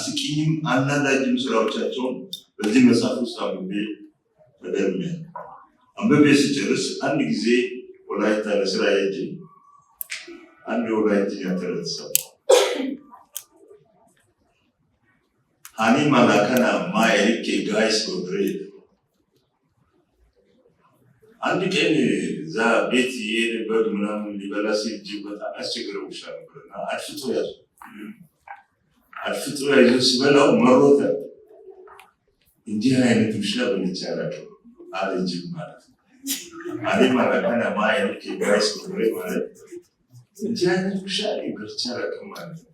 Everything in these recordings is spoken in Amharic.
አስቂኝም አናዳጅም ስራዎቻቸውን በዚህ መጽሐፍ ውስጥ አንብቤ ስጨርስ አንድ ጊዜ ወላይታ ለስራ ሄጄ አንድ የወላይትኛ ተረት ሰማሁ። ሃኒ ማላከና ማኤሪኬ ጋይስ ጎድሬ። አንድ ቀን እዛ ቤት የሄደ በግ ምናምን ሊበላ ሲል እጅግ በጣም ያስቸግረው ውሻ ነበርና አድፍጦ ያዞ ሲበላው መሮተ። እንዲህ አይነት ውሻ በልቼ አላውቅም አለ ጅብ ማለት ነው። ሃኒ ማላከና ማኤሪኬ ጋይስ ጎድሬ ማለት እንዲህ አይነት ውሻ በልቼ አላውቅም ማለት ነው።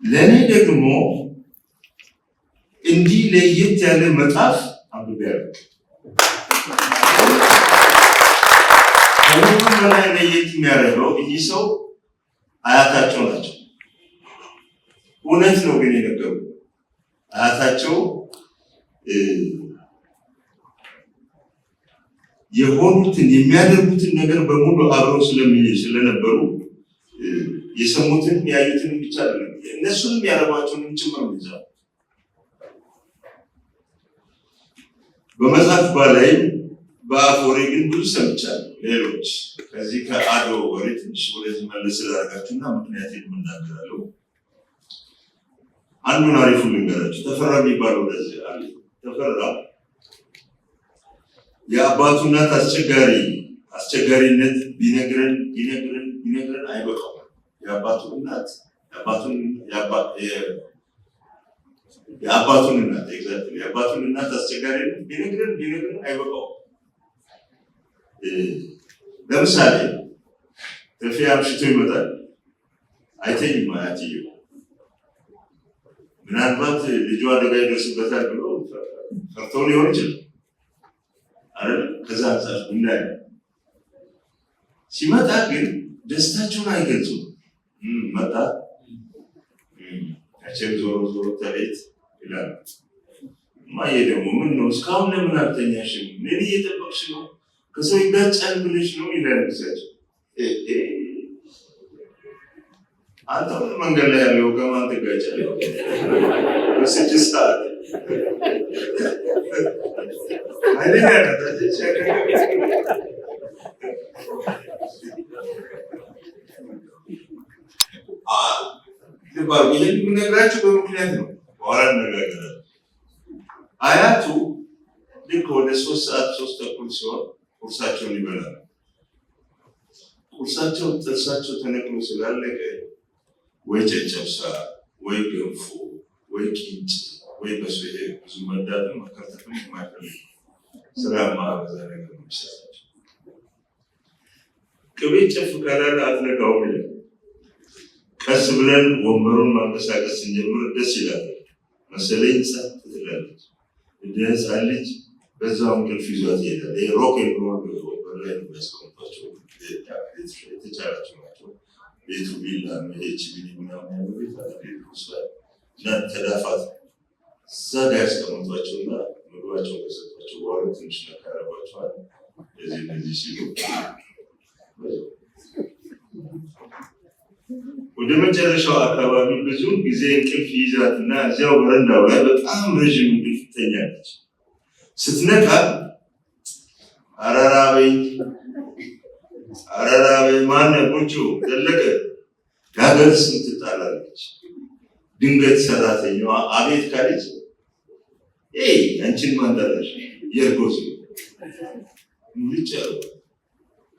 ለእኔ ደግሞ እንዲህ ለየት ያለ መጽሐፍ አንብቤያለሁ። ከሁሉም በላይ ለየት የሚያደርገው እኚህ ሰው አያታቸው ናቸው። እውነት ነው ግን የነገሩ አያታቸው የሆኑትን የሚያደርጉትን ነገር በሙሉ አብረው ስለነበሩ የሰሙትን ያዩትን ብቻ አይደለም እነሱንም ያረባቸውንም ጭምር ይዛል። በመጽሐፍ ላይ በአፎሬ ግን ብዙ ሰምቻለሁ። ሌሎች ከዚህ ከአዶ ወሬ ትንሽ ወደዚህ መለስ ስላደረጋችሁና ምክንያት የምናገራለሁ። አንዱን አሪፉን ልንገራችሁ። ተፈራ የሚባለው ወደዚህ አለ። ተፈራ የአባቱ እናት አስቸጋሪነት ቢነግረን አይበቃው። የአባቱ እናት የአባቱን እናት አስቸጋሪነት ቢነግረን አይበቃው። ለምሳሌ ተፊ አምሽቶ ይመጣል፣ አይተኝም። አያትየው ምናልባት ልጇ አደጋ ይደርስበታል ብሎ ፈርቶ ሊሆን ይችላል አይደል? ከዛ አንጻር እንዳይ ሲመጣ ግን ደስታቸውን አይገልጹም። መጣ አቸር ዞሮ ተቤት ይላል። ማየ ደግሞ ምን ነው እስካሁን ለምን አልተኛሽም? ምን እየጠበቅሽ ነው? ከሰው ይጋጫል ብለሽ ነው ይላል። ልጃቸው አንተ መንገድ ላይ ያለው ከማን ትጋጫለህ? በስድስት ሰዓት አይደል ያደረገች ይህን የምነግራችሁ በምክንያት ነው። በኋላ እነጋገራለን። አያቱ ልክ ወደ 3 ሰዓት 3 ተኩል ሲሆን ቁርሳቸውን ይበላሉ። ቁርሳቸው ጥርሳቸው ተነቅሎ ስላለቀ ወይ ጨጨብሳ ወይ ገንፎ ወይ ቂንጭ ወይ በሶ ብዙ መዳትም መከርተትም የማይፈልግ ስራ ማበዛ ነገር ነው የሚሰራቸው። ቅቤ ጨፍ ካላለ አትነካውም ይላል። ቀስ ብለን ወንበሩን ማንቀሳቀስ ስንጀምር ደስ ይላል መሰለኝ። ጸጥ ትላለች እንደ ህፃን ልጅ። በዛው እንቅልፍ ይዟት ይሄዳል። ሮክ ኤንድ ሮል ወንበር ላይ ነው የሚያስቀምጧቸው። የተቻላቸው ናቸው። ቤቱ ቢላ ችግኝ ምናምን ያለው ቤት እና ተዳፋት እዛ ጋር ያስቀምጧቸውና ምግባቸውን ከሰጧቸው በኋላ ትንሽ ነካ ያደርጓቸዋል። እነዚህ ሲሉ ወደ መጨረሻው አካባቢ ብዙውን ጊዜ እንቅልፍ ይዛትና እዚያው በረንዳው ላይ በጣም ረዥም እንቅልፍ ትተኛለች። ስትነቃ አረራበኝ ማነው ቁጩ ዘለቀ ዳገር ስም ትጣላለች። ድንገት ሰራተኛዋ አቤት ካለች አንቺን ማንጠራሽ የርጎዝ ሙልጭ ያሉ።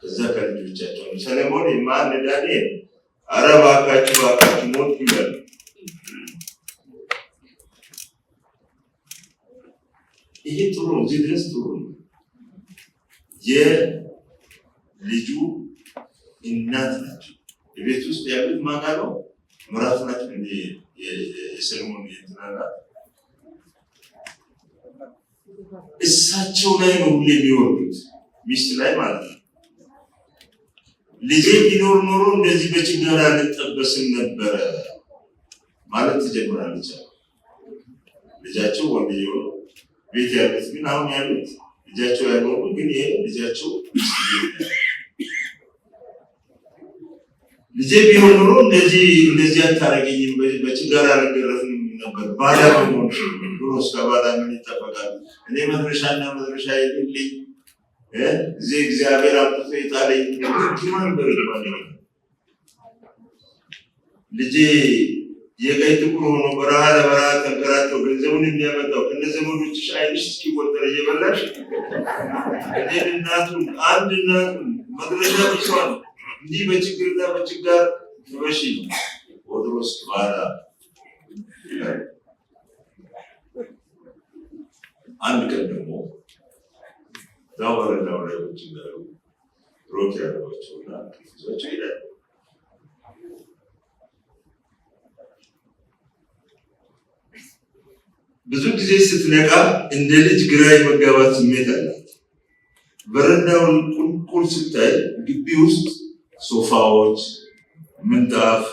ከዛ ከልጆቻቸው ሰለሞን ማን ዳንኤል አረ እባካችሁ ሞት ይላል። ይሄ ጥሩ ነው። እዚህ ድረስ ጥሩ ነው። የልጁ እናት ናቸው። የቤት ውስጥ ያሉት ማቃለው ምራቱ ናቸው። የሰለሞን የትናና እሳቸው ላይ ነው ሁሌ የሚወርዱት፣ ሚስት ላይ ማለት ነው። ልጄ ቢኖር ኖሮ እንደዚህ በችግር አልጠበስም ነበረ ማለት ትጀምራለች። ልጃቸው ወንድየው ቤት ያሉት ግን አሁን ያሉት ልጃቸው ያልሆኑ ግን ይሄ ልጃቸው ልጄ ቢሆን ኖሮ እንደዚህ አታረገኝም፣ በችግር አልገረፍም ነበር። ባዳ በመሆን ድሮስ ከባዳ ምን ይጠበቃል? እኔ መድረሻና መድረሻ የሌለኝ እዚህ እግዚአብሔር አምጥቶ የጣለኝ ማን በርድ ማለት ነው። ልጄ የቀይ ጥቁር ሆኖ በረሃ ለበረሃ ተንከራተው ገንዘቡን የሚያመጣው ከነዘመዶችሽ ዓይንሽ እስኪቆጠር እየበላሽ እኔን እናቱን አንድ እናቱን መድረሻ ብሷል እንዲህ በችግርና በችጋር ትበሺ ቴዎድሮስ ባዳ አንድ ቀን ደግሞ ዛወረዳው ላይ ቁጭ እንዳሉ ሮክ ያደረጓቸውና ይዟቸው ይላል። ብዙ ጊዜ ስትነቃ እንደ ልጅ ግራ የመጋባት ስሜት አላት። በረንዳውን ቁልቁል ስታይ ግቢ ውስጥ ሶፋዎች፣ ምንጣፍ፣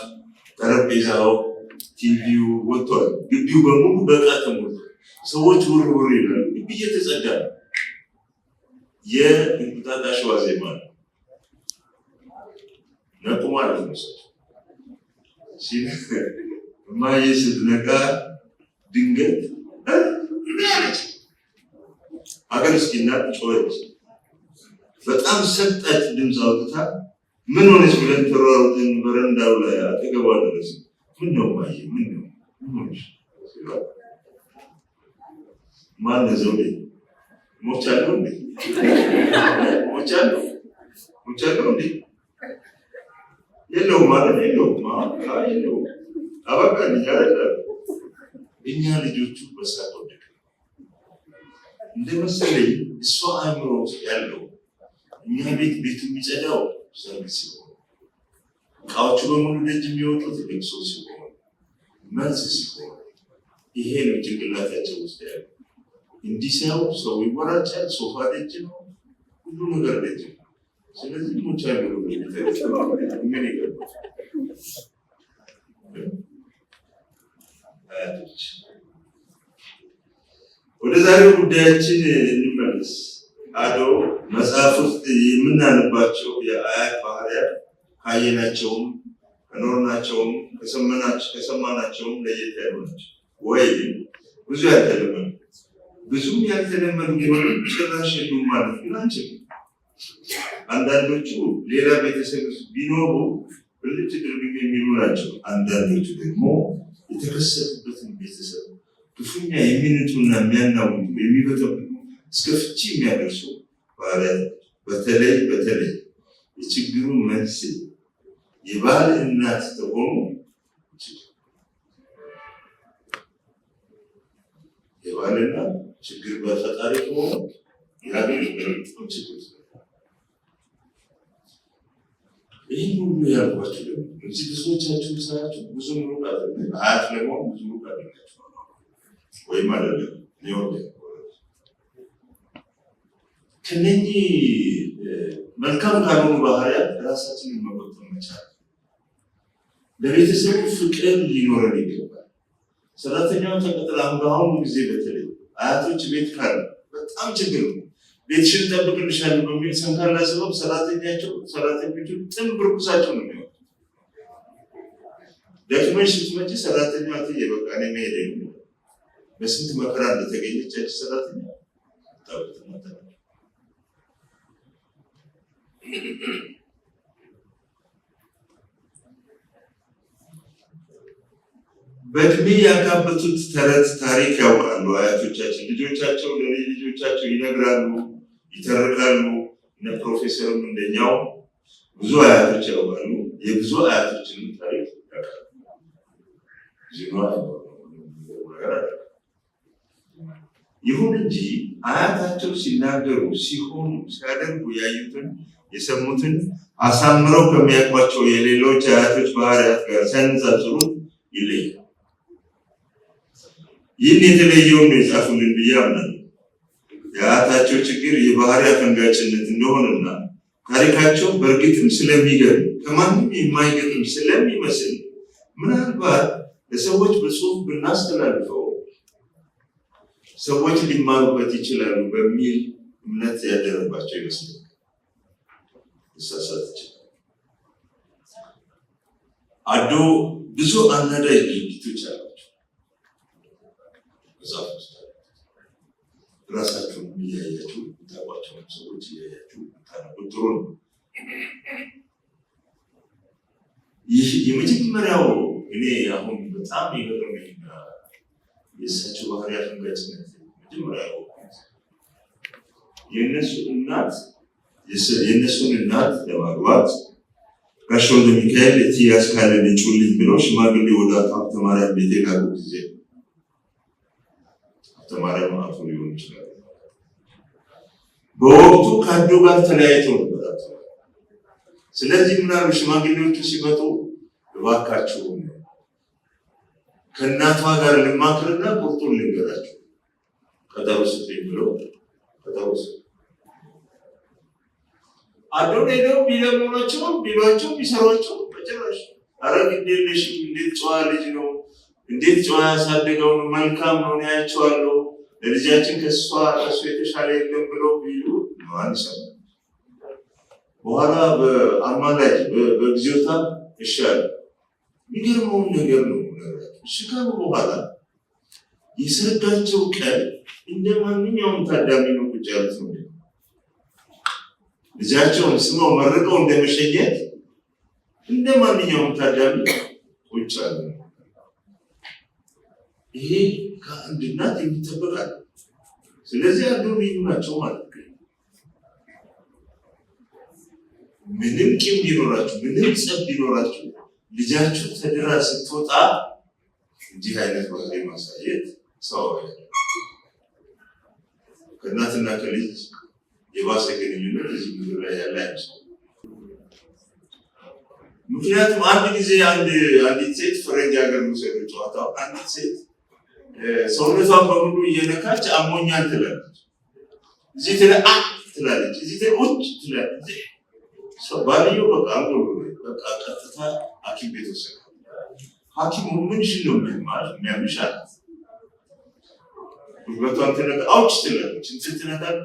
ጠረጴዛው፣ ቲቪው ወጥቷል። ግቢው በሙሉ በዕቃ ተሞልቷል። ሰዎች ውር ውር ይላሉ። ግቢ እየተጸዳ ነው። የእንቁጣጣሽ ዋዜማ ነው። ነቁ ማለት ነው። እማዬ ስትነቃ ድንገት አገር እስኪናት ጮኸች። በጣም ሰጣች ድምፅ አውጥታ ምን ሆነች ብለን ተሯሩጠን በረንዳው ላይ አጠገቧ ደረስን። ምን ነው እማዬ ምን ነው ምን ሆነች? ማን ዘውዴ ሞቻለሁ እንዴ? ሞቻለሁ እንዴ? የለውም ማለት የለውም አበቃ ልጅ አይደለ? እኛ ልጆቹ በሳቅ ወደቀ። እንደመሰለኝ እሷ አእምሮ ውስጥ ያለው እኛ ቤቱ የሚጸዳው ሰርቪስ ሲሆን፣ እቃዎቹ በሙሉ ደጅ የሚወጡት ልቅሶ ሲሆን፣ መልስ ሲሆን፣ ይሄ ነው ጭንቅላታቸው ውስጥ ያለው። እንዲህ ሲያው ሰው ይወራጫል። ሶፋ ደጅ ነው፣ ሁሉ ነገር ደጅ ነው። ስለዚህ ሞቻለሁ ምን ይገባል? ወደ ዛሬው ጉዳያችን እንመለስ። አድዋ መጽሐፍ ውስጥ የምናነባቸው የአያት ባህሪያት ካየናቸውም ከኖርናቸውም ከሰማናቸውም ለየት ያሉ ናቸው። ወይም ብዙም ያልተለመዱ ቢሆንም ጭራሽ የሉም ማለት ግን አንችልም። አንዳንዶቹ ሌላ ቤተሰብ ውስጥ ቢኖሩ ብልጭ ድርግም የሚሉ ናቸው። አንዳንዶቹ ደግሞ የተከሰቱበትን ቤተሰብ ክፉኛ የሚንጡና የሚያናውጡ የሚበጠብጡ እስከ ፍቺ የሚያደርሱ ባህሪያት። በተለይ የችግሩ መንስኤ የባል እናት ተሆኑ የባል እናት ችግር በፈጣሪ ከሆኑ ያገኝ ችግር ይህ ሁሉ ያልኳቸው ደግሞ እዚህ ብዙዎቻችሁ ሳያቸው ብዙ ሩቅ አይደለም። አያት ለመሆን ብዙ ሩቅ አይደላቸው ወይም አይደለም ሊሆን ከነኚህ መልካም ካልሆኑ ባህሪያት ራሳችንን መቆጠብ መቻል። ለቤተሰቡ ፍቅር ሊኖረን ይገባል። ሰራተኛዋ ተቀጥራ በአሁኑ ጊዜ በተለይ አያቶች ቤት ካለ በጣም ችግር ነው። ቤትሽን እጠብቅልሻለሁ በሚል ሰንካላ ሰበብ ሰራተኞቹ ጥንብር ኩሳቸው ነው የሚሆኑት። ደክመሽ ስትመጪ ሰራተኛ ትዬ በቃ እኔ መሄድ ነው። በስንት መከራ እንደተገኘች ያቺ ሰራተኛ ታውቁት። በእድሜ ያካበቱት ተረት ታሪክ ያውቃሉ አያቶቻችን። ልጆቻቸው ለልጅ ልጆቻቸው ይነግራሉ፣ ይተርካሉ። እነ ፕሮፌሰርም እንደኛው ብዙ አያቶች ያውቃሉ። የብዙ አያቶችንም ታሪክ ያውቃሉ። ይሁን እንጂ አያታቸው ሲናገሩ፣ ሲሆኑ፣ ሲያደርጉ ያዩትን የሰሙትን አሳምረው ከሚያውቋቸው የሌሎች አያቶች ባህሪያት ጋር ሲያነጻጽሩት ይለያል። ይህን የተለየውን ነው የጻፉልን ብዬ አምናለሁ። የአያታቸው ችግር የባህሪ አፈንጋጭነት እንደሆነና ታሪካቸው በእርግጥም ስለሚገርም ከማንም የማይገጥም ስለሚመስል ምናልባት ለሰዎች በጽሁፍ ብናስተላልፈው ሰዎች ሊማሩበት ይችላሉ በሚል እምነት ያደረባቸው ይመስላል። ተሳሳተ። አድዋ ብዙ አናዳጅ ድርጊቶች አሏቸው። ራሳችሁን እያያችሁ የምታውቋቸውን ሰዎች እያያችሁ ታነቡት ጥሩ ነው። ይህ የመጀመሪያው እኔ አሁን በጣም የገረመኝ የእሳቸው ባህሪ አፈንጋጭነት መጀመሪያው የእነሱን እናት ለማግባት ጋሽ ወልደ ሚካኤል እትዬ አስካለ ልጩልኝ ብለው ሽማግሌ ወደ ሀብተ ማርያም ቤት የላኩ ጊዜ ሀብተ ማርያም አቶ ሊሆን ይችላል። በወቅቱ ከአዶ ጋር ተለያይተው ነበር። ስለዚህ ምናሉ ሽማግሌዎቹ ሲመጡ እባካችሁ ከእናቷ ጋር ልማክርና ቁርጡን ልንገራችሁ ቀጠሮ ስጡኝ ብለው ቀጠሮ ስጡ። አዶን ሄደው ቢለምኗቸው ቢሏቸው ቢሰሯቸው በጭራሽ ኧረ ግድ የለሽም እንዴት ጨዋ ልጅ ነው፣ እንዴት ጨዋ ያሳደገው ነው፣ መልካም ነው ያያቸዋለሁ፣ ለልጃችን ከሱ የተሻለ የለም ብለው ቢሉ ማን ይሰማል? በኋላ በአማላጅ በጊዜታ ይሻል የሚገርመውን ነገር ነው። እሺ ካሉ በኋላ የሰርጋቸው ቀን እንደ ማንኛውም ታዳሚ ነው ቁጭ ያሉት ነው። ልጃቸውን ስመው መርቀው እንደመሸኘት እንደ ማንኛውም ታዳሚ ቁጭ ያሉ። ይሄ ከአንድ እናት የሚጠበቃል። ስለዚህ አንዱ ልዩ ናቸው ማለት ነው። ምንም ቂም ቢኖራችሁ ምንም ጸብ ቢኖራችሁ ልጃችሁ ተድራ ስትወጣ እንዲህ አይነት ባህሪ ማሳየት ሰው ከእናትና ከልጅ የባሰ ግንኙነት እዚህ ምድር ላይ ያለ አይመስልም። ምክንያቱም አንድ ጊዜ አንዲት ሴት ፈረንጅ ሀገር ሙሰሩ ጨዋታው አንዲት ሴት ሰውነቷን በሙሉ እየነካች አሞኛል ትላለች። እዚህ ትላለች፣ እዚህ ትላለች። ባልየው በቃ አንጎሎ በቃ ቀጥታ ሐኪም ቤት ወሰደ። ሐኪሙ ምንሽ ነው የሚያምሻል? ጉልበቷን ትነካ አውጭ ትላለች። እንትን ትነካል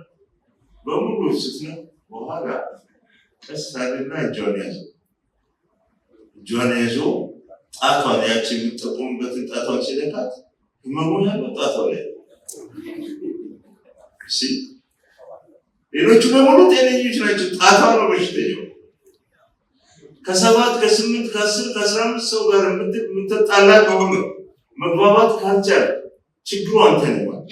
በሙሉ ስትነው በኋላ ቀስ አለና እጇን ያዘው ጣቷን ያቺ የምትጠቁምበትን ጣቷን ሲነካት ህመሙ ያለው ጣቷ ላይ ሌሎቹ በሙሉ ጤነኞች ናቸው። ጣቷ ነው በሽተኛው። ከ7 ከ8 ከ10 ከ15 ሰው ጋር የምትጣላ ከሆነ መግባባት ካልቻለ ችግሩ አንተ ነህ ማለት።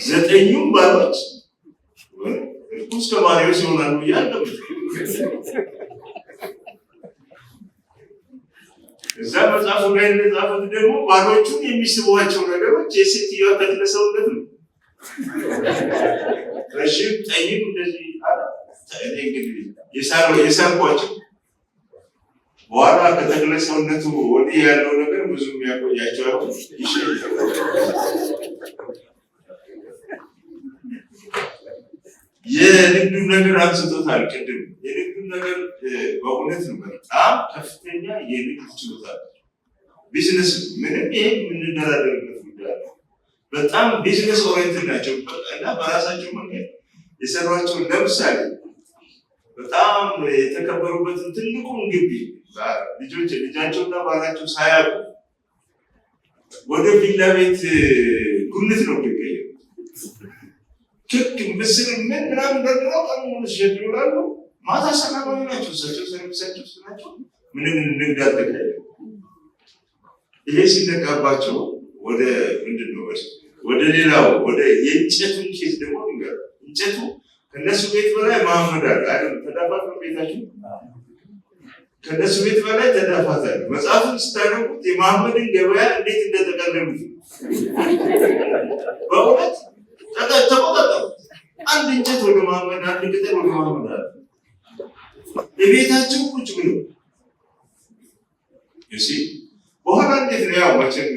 9ኙም ባሎች እርኩስ ተማሪዎች ይሆናሉ እያለ እዛ መጽሐፉ ላይ እንደጻፉት ደግሞ ባሎቹን የሚስቧቸው ነገሮች የሴትዮዋ ተክለ ሰውነት ነው። ረሽም ጠይም እንደዚህ የሳርኳቸው በኋላ ከተክለ ሰውነቱ ወዲህ ያለው ነገር ብዙ የሚያቆያቸው አሁን የንግዱ ነገር አንስቶታል። ቅድም የንግዱ ነገር በእውነት ነው በጣም ከፍተኛ የንግድ ችሎታ ቢዝነስ ምንም ይሄ የምንደራደርበት ጉዳይ ነው። በጣም ቢዝነስ ኦሪየንትድ ናቸው እና በራሳቸው መንገድ የሰሯቸው ለምሳሌ በጣም የተከበሩበትን ትልቁን ግቢ ልጃቸውና ባላቸው ሳያውቁ ወደ ቪላ ቤት ጉልት ነው የሚቀየሩ። ክክ ምስር ምን ምናምን ደርድረው ቀኑን ሲሸጡ ይውላሉ። ማታ ሰላማዊ ናቸው። እሳቸው ሰርቪሳቸው ናቸው። ምንም ንግድ አልተካሄደም። ይሄ ሲነቃባቸው ወደ ምንድን ነው ወደ ሌላው ወደ የእንጨቱን ኬዝ ደግሞ ንገር እንጨቱ ከነሱ ቤት በላይ መሐመድ አለ አይደል? ተዳፋት ነው ቤታችሁ። ከነሱ ቤት በላይ ተዳፋት አለ። መጽሐፉን ስታነቡት የመሐመድን ገበያ እንዴት እንደተቀለሉት በእውነት ተቆጣጠሩ። አንድ እንጨት ወደ መሐመድ፣ አንድ ቅጠል ወደ መሐመድ አለ። የቤታቸው ቁጭ ብሎ እሺ። በኋላ እንዴት ነው ያው መቼም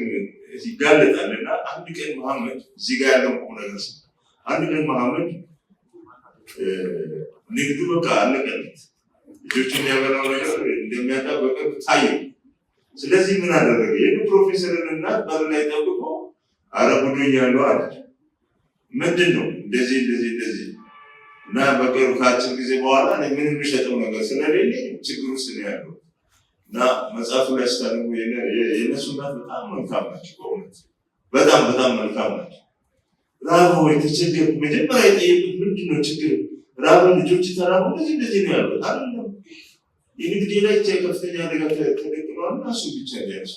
ይጋለጣልና አንድ ቀን መሐመድ እዚህ ጋር ያለው ቁም ነገር አንድ ቀን መሐመድ ንግዱ በቃ አለቀለት። ልጆቹ የሚያበላው ነገር እንደሚያጣበቀ ታየ። ስለዚህ ምን አደረገ? ይህ ፕሮፌሰርን እና በር ላይ ጠብቆ አረጉዶኝ ያለው አለ። ምንድን ነው እንደዚህ እና በቅርብ ከአጭር ጊዜ በኋላ ምን የሚሸጠው ነገር ስለሌለ ችግር ውስጥ ነው ያለው እና መጽሐፉ ላይ ስታነቡ የእነሱ እናት በጣም መልካም ናቸው በእውነት በጣም በጣም መልካም ናቸው። ራብ ወይ ተቸገር መጀመሪያ የጠየቁት ምንድነው ችግር? ራብ ልጆች ተራቡ እንደዚህ ነው ያሉት አይደለም። የንግድ ላይ ከፍተኛ አደጋ ተደቅኗል እና እሱ ብቻ ያለች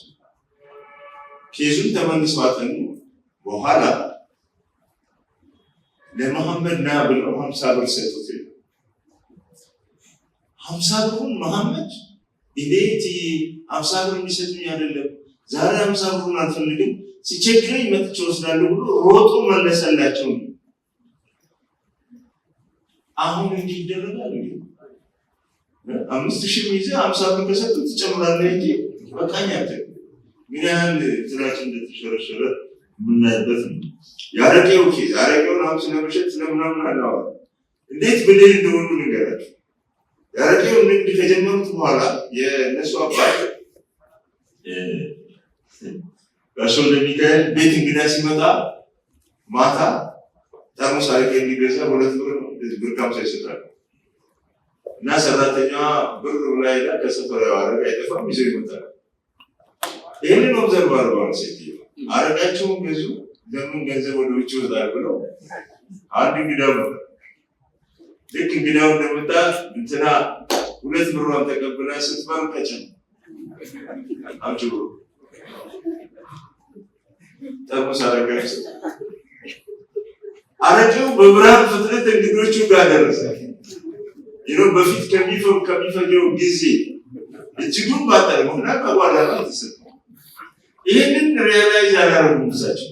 ኬዙን ተመልሰው አጠኑ። በኋላ ለመሐመድ ና ብለው 50 ብር ሰጡት። 50 ብሩን መሐመድ እንዴት 50 ብር የሚሰጡኝ አይደለም፣ ዛሬ 50 ብሩን አልፈልግም ሲቸግረኝ መጥቼ ወስዳለሁ ብሎ ሮጦ መለሰላቸው። አሁን እንዲህ ይደረጋል እንዴ? 5000 ይዘህ 50 ብር ከሰጡት ትጨምራለህ እንጂ በቃኝ አትል። ምን ያህል ትራችን እንደተሸረሸረ የምናይበት ነው። ያረቄው ኬዝ ያረቄውን ሀብት ለመሸጥ ስለምናምን አላዋ እንዴት ብልህ እንደሆኑ ንገራቸው። ያረቄውን ንግድ ከጀመሩት በኋላ የእነሱ አባት ጋሾ ለሚካኤል ቤት እንግዳ ሲመጣ ማታ ጠርሙስ አረቄ እንዲገዛ 2 ብር ከሀምሳ ይሰጣል እና ሰራተኛዋ ብር ላይ ላ ከሰፈር አረቄ አይጠፋም ይዘው ይመጣል። ይህንን ኦብዘርቭ አድርገዋል። ሴትዮ አረቃቸውን ገዙ። ለምን ገንዘብ ወደ ውጭ ይወጣል ብለው አንድ እንግዳ መጣ። ልክ እንግዳው እንደመጣ እንትና 2 ብሯን ተቀብላ ስትባል ቀጭን አምጪ ጠርሙስ አረጋች። አረቄው በብርሃን ፍጥነት እንግዶቹ ጋር ደረሰ። በፊት ከሚፈጀው ጊዜ እጅጉን ባጠረ ሆና ከጓዳ ላይ ተሰጠ። ይህንን ሪያላይዝ አላረጉም እሳቸው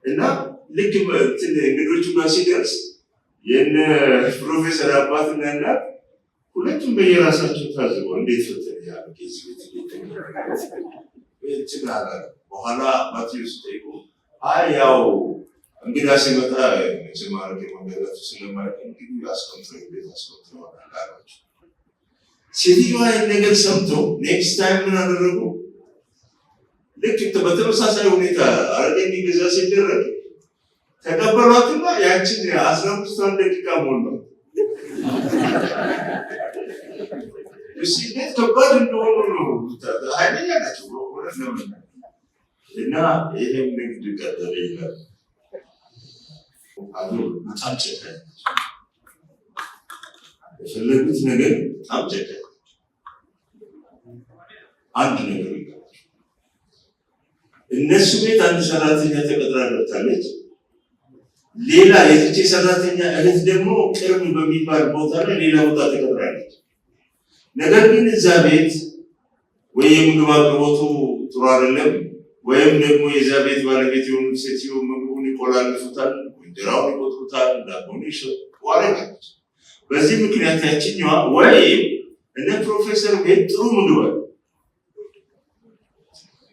እና ልክ እንግዶቹ ጋር ሲደርስ የነ ፕሮፌሰር አባትና እናት ሁለቱም በየራሳቸው ታዝበው እንዴት ፈተነ ያ ጊዜ ይችላል። በኋላ ማቴዎስ ጠይቆ ያው እንግዳ ሲመጣ ጀማሪ መንገዳቱ ስለማይቀር እንግዲህ አስቆንትሮ ቤት አስቆንትሮ አላላቸው። ሴትዮዋ ነገር ሰምተው ኔክስት ታይም ምን አደረጉ? ልክ በተመሳሳይ ሁኔታ አረቄ እንዲገዛ ሲደረግ ተቀበሏትና ያችን 15 ደቂቃ ሞላው። እሺ ከባድ እንደሆኑ ነው ኃይለኛ ናቸው እና ይሄም ንግድ ቀጠለ ይላል። በጣም ጨካኝ የፈለጉት ነገር በጣም ጨካኝ። አንድ ነገር እነሱ ቤት አንድ ሰራተኛ ተቀጥራ ገብታለች። ሌላ የዚች ሰራተኛ እህት ደግሞ ቅርብ በሚባል ቦታ ላይ ሌላ ቦታ ተቀጥራለች። ነገር ግን እዛ ቤት ወይ የምግብ አቅርቦቱ ጥሩ አይደለም ወይም ደግሞ የዛ ቤት ባለቤት የሆኑት ሴትዮ ምግቡን ይቆላልፉታል፣ እንጀራውን ይቆጥሩታል፣ ዳቦን ይሸዋረጋለች። በዚህ ምክንያት ያችኛዋ ወይም እነ ፕሮፌሰር ቤት ጥሩ ምግብ አለ።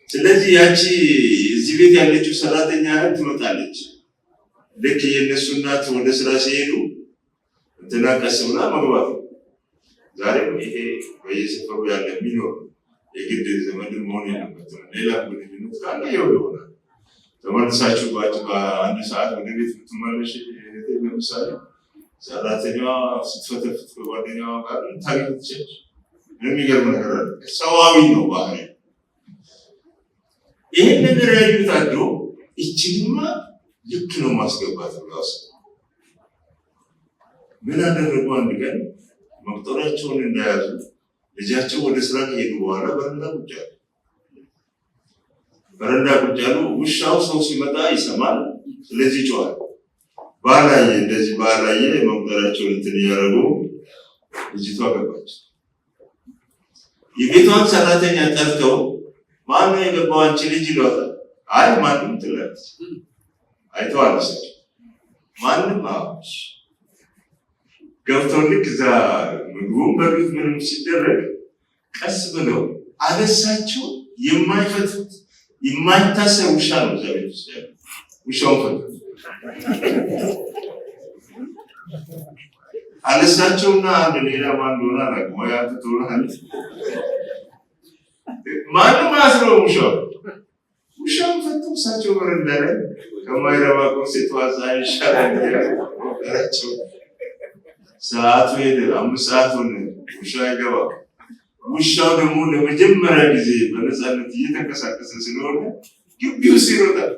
ስለዚህ ያቺ እዚህ ቤት ያለችው ሰራተኛ እህት ትመጣለች። ልክ የእነሱ እናት ወደ ስራ ሲሄዱ እንትና ቀስ ብላ መግባት። ዛሬም ይሄ በየሰፈሩ ያለ የሚኖር የግድ ዘመድ መሆን የለበትም። ሌላ ግንኙነት ካለ ይኸው ይሆናል። ተመልሳችሁ በአንድ ሰዓት ወደ ቤት ብትመለሽ ለምሳሌ ሰራተኛዋ ስትፈተፍት በጓደኛዋ ጋር ታገኝ ትችላለች። የሚገርም ነገር አለ። ሰዋዊ ነው ባህሪ። ይህን ነገር ያዩት አድሮ ይችንማ ልክ ነው ማስገባት ብላስ ምን አደረጉ? አንድ ቀን መቁጠሪያቸውን እንዳያዙ ልጃቸው ወደ ስራ ከሄዱ በኋላ በረንዳ ቁጭ አሉ። ውሻው ሰው ሲመጣ ይሰማል፣ ስለዚህ ይጮሃል። ባላየ እንደዚህ ባላየ መቁጠሪያቸውን እንትን እያደረጉ ልጅቷ ገባች። የቤቷን ሰራተኛ ጠርተው ማነው የገባው አንቺ ልጅ ይሏታል። አይ ማንም ትላለች። አይተዋል እሳቸው ማንም ገብተው ልክ እዛ ምግቡን በሉት ምንም ሲደረግ ቀስ ብለው አለሳቸው የማይፈቱት የማይታሰር ውሻ ነው እዛ ቤት ውስጥ ያለ። ውሻውን ፈቱት አለሳቸውና አንድ ሌላ ማን እንደሆነ አላውቅም። ወይ አንተ ትሆናለህ ማንም አስረው ውሻውን ፈቱ። እሳቸው በረንዳ ላይ ከማይረባ ኮንሴት ዋዛ ይሻላል ያላቸው። ሰዓቱ ሄደ፣ 5 ሰዓት ሆነ። ውሻ ይገባ። ውሻው ደግሞ ለመጀመሪያ ጊዜ በነፃነት እየተንቀሳቀሰ ስለሆነ ግቢው ይሮጣል።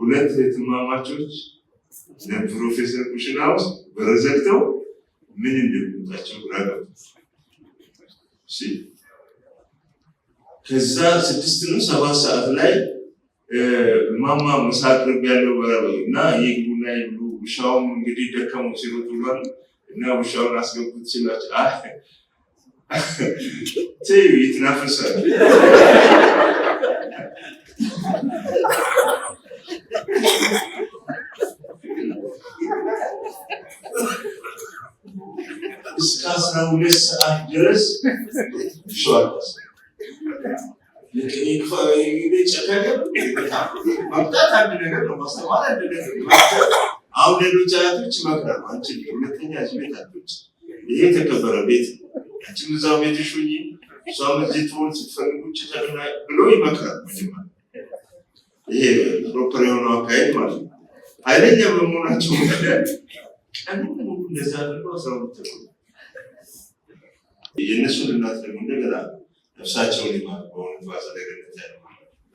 ሁለት እህትማማቾች ለፕሮፌሰር ኩሽናው በረዘግተው ምን እንደሚመጣቸው ግራ ገብቶኛል። ከዛ 6 ነው 7 ሰዓት ላይ ማማ ምሳ አቅርብ ያለው እና ይግቡና ይብሉ ውሻውም እንግዲህ ደከመው ሲሮጡ እና ውሻውን አስገቡት ሲላቸው ይትናፈሳል። እስከ 12 ሰዓት ድረስ ውሻው መምጣት አንድ ነገር ነው፣ ማስተማር አንድ ነገር ነው። አሁን ሌሎች አያቶች ይመክራሉ፣ አንቺ ሁለተኛ ቤት አቶች ይሄ የተከበረ ቤት አንቺም እዛው ቤትሽ ሁኚ እሷም እዚህ ትሆን ስትፈልጉ ችተና ብሎ ይመክራል። መጀመሪያ ይሄ ፕሮፐር የሆነው አካሄድ ማለት ነው። ኃይለኛ በመሆናቸው ቀን ሙሉ እንደዛ አድርገው 12 ተኩል የእነሱን እናት ደግሞ እንደገና ነፍሳቸውን ይማር በእውነት ባጸደገነት ያለ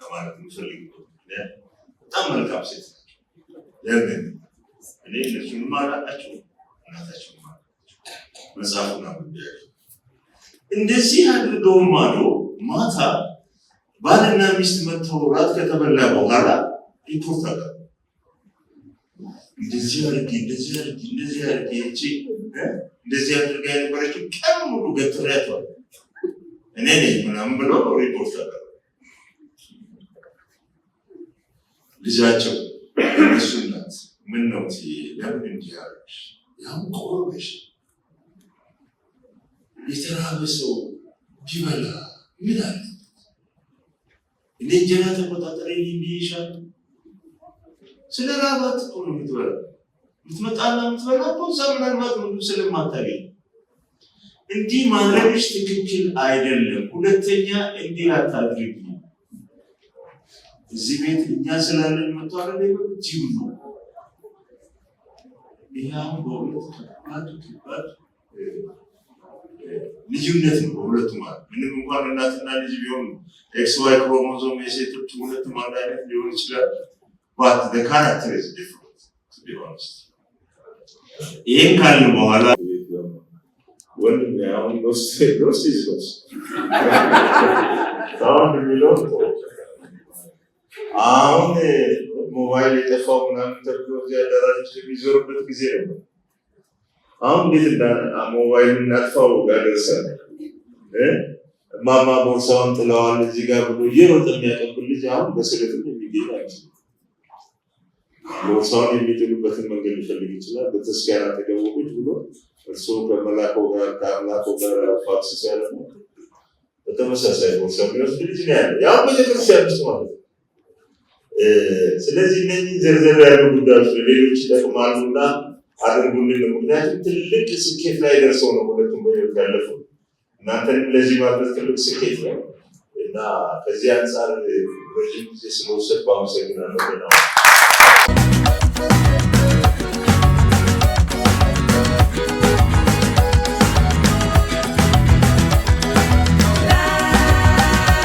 ለማለት የምፈልገው በጣም መልካም ሴት ናቸው። ለምን እኔ እነሱንም አላቃቸው እናታቸውን መጽሐፉን አንብቤያለሁ። እንደዚህ አድርገው ማዶ ማታ ባልና ሚስት መጥተው ራት ከተበላ በኋላ ሪፖርት አቀረቡ። እንደዚህ አድርጌ እቺ እንደዚህ አድርጋ የነበረችው ቀን ሙሉ ገትሬያታል እኔ ነኝ ምናምን ብለው ሪፖርት አቀረቡ። ልጃቸው እነሱ እናት ምን ነው ለምን እንዲህ አለች? ያው ቆርበሽ የተራበ ሰው ቢበላ ምን አለ? እኔ እንጀራ ተቆጣጠሬ ይሻል። ስለ ራባት እኮ ነው የምትበላ የምትመጣና የምትበላ እኮ እዛ ምናልባት ምግብ ስለማታገኝ እንዲህ ማድረግሽ ትክክል አይደለም። ሁለተኛ እንዲህ አታድርጊ። እዚህ ቤት እኛ ስላለን መጥቷል ጂም ነው። ይሄው በሁለት ከባድ ልዩነት ነው በሁለቱ ማለት ምንም እንኳን እናትና ልጅ ቢሆኑ ኤክስ ዋይ ክሮሞዞም የሴቶች ሁለቱም አንድ አይነት ሊሆን ይችላል። but the character is different to be honest። ይሄን ካልን በኋላ ወንድም ያው ሎስት ታውን የሚለው አሁን ሞባይል የጠፋው ምናምን ተብሎ እዚያ አዳራሾች የሚዞርበት ጊዜ ነው። አሁን እንዴት ሞባይል እናጥፋው ጋር ደርሰን ማማ ቦርሳውን ጥለዋል እዚህ ጋር ብሎ እየሮጠ የሚያቀብል ልጅ አሁን በስለትም የሚገኝ አይችልም። ቦርሳውን የሚጥሉበትን መንገድ ሊፈልግ ይችላል። በተስኪያን አጠገቦች ብሎ እርሶ ከመላከው ጋር ከአምላከው ጋር ፋክስ ሲያደርጉ በተመሳሳይ ቦርሳ የሚወስድ ልጅ ነው ያለ ያው ቤተክርስቲያን ውስጥ ማለት ነው። ስለዚህ እነዚህ ዘርዘር ያሉ ጉዳዮች ለሌሎች ይጠቅማሉና አድርጉልን። ምክንያቱም ትልቅ ስኬት ላይ ደርሰው ነው ሁለቱም በህይወት ያለፉ። እናንተንም ለዚህ ማድረስ ትልቅ ስኬት ነው እና ከዚህ አንጻር ረጅም ጊዜ ስለወሰድኩ አመሰግናለሁ።